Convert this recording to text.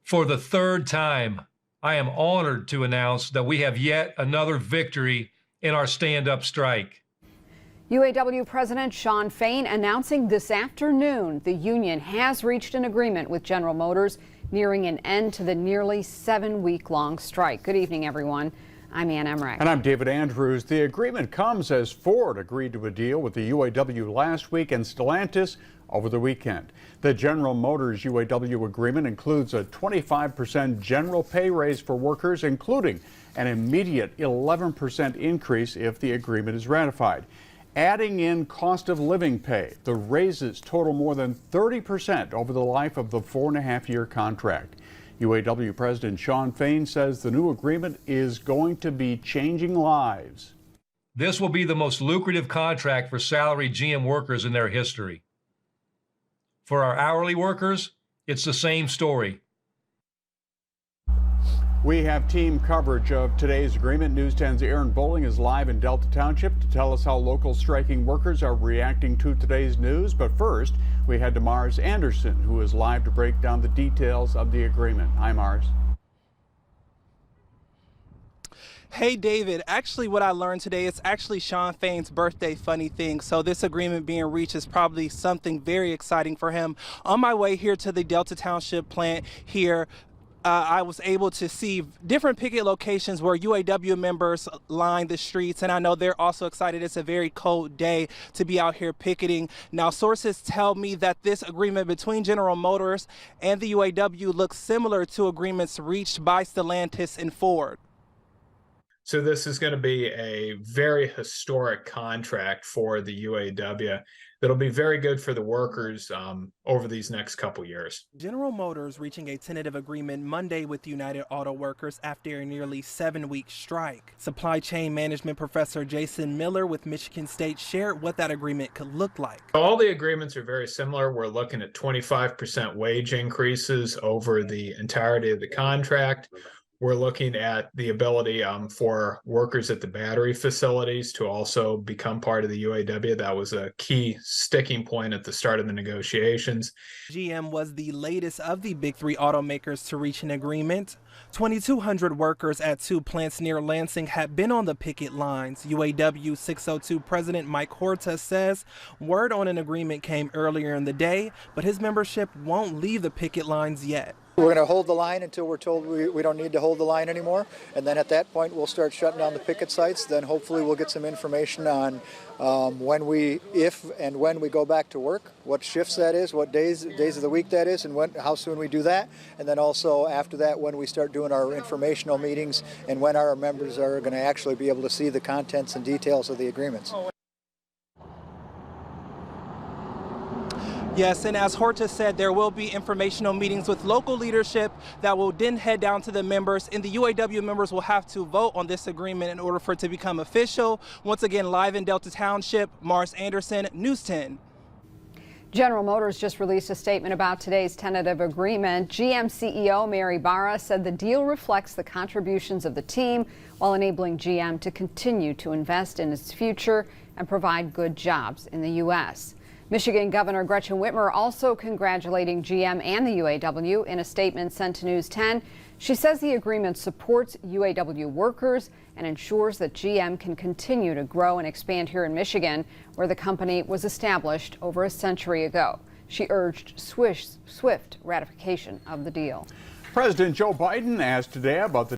For the third time, I am honored to announce that we have yet another victory in our stand-up strike. UAW President Shawn Fain announcing this afternoon the union has reached an agreement with General Motors, nearing an end to the nearly 7-week-long strike. Good evening, everyone. I'm Ann Emmerich. And I'm David Andrews. The agreement comes as Ford agreed to a deal with the UAW last week and Stellantis over the weekend. The General Motors UAW agreement includes a 25% general pay raise for workers, including an immediate 11% increase if the agreement is ratified. Adding in cost of living pay, the raises total more than 30% over the life of the 4.5-year contract. UAW President Shawn Fain says the new agreement is going to be changing lives. This will be the most lucrative contract for salaried GM workers in their history. For our hourly workers, it's the same story. We have team coverage of today's agreement. News 10's Aaron Bowling is live in Delta Township to tell us how local striking workers are reacting to today's news. But first, we head to Mars Anderson, who is live to break down the details of the agreement. Hi, Mars. Hey, David. Actually, what I learned today is actually Shawn Fain's birthday, funny thing. So this agreement being reached is probably something very exciting for him. On my way here to the Delta Township plant here, I was able to see different picket locations where UAW members line the streets, and I know they're also excited. It's a very cold day to be out here picketing. Now, sources tell me that this agreement between General Motors and the UAW looks similar to agreements reached by Stellantis and Ford. So this is going to be a very historic contract for the UAW that'll be very good for the workers over these next couple years. General Motors reaching a tentative agreement Monday with United Auto Workers after a nearly 7-week strike. Supply chain management professor Jason Miller with Michigan State shared what that agreement could look like. All the agreements are very similar. We're looking at 25% wage increases over the entirety of the contract. We're looking at the ability for workers at the battery facilities to also become part of the UAW. That was a key sticking point at the start of the negotiations. GM was the latest of the big three automakers to reach an agreement. 2,200 workers at 2 plants near Lansing had been on the picket lines. UAW 602 President Mike Horta says word on an agreement came earlier in the day, but his membership won't leave the picket lines yet. We're going to hold the line until we're told we don't need to hold the line anymore. And then at that point, we'll start shutting down the picket sites. Then hopefully we'll get some information on if and when we go back to work, what shifts that is, what days of the week that is, and how soon we do that. And then also after that, when we start doing our informational meetings and when our members are going to actually be able to see the contents and details of the agreements. Yes, and as Horta said, there will be informational meetings with local leadership that will then head down to the members, and the UAW members will have to vote on this agreement in order for it to become official. Once again, live in Delta Township, Mars Anderson, News 10. General Motors just released a statement about today's tentative agreement. GM CEO Mary Barra said the deal reflects the contributions of the team while enabling GM to continue to invest in its future and provide good jobs in the U.S. Michigan Governor Gretchen Whitmer also congratulating GM and the UAW in a statement sent to News 10. She says the agreement supports UAW workers and ensures that GM can continue to grow and expand here in Michigan, where the company was established over a century ago. She urged swift ratification of the deal. President Joe Biden asked today about the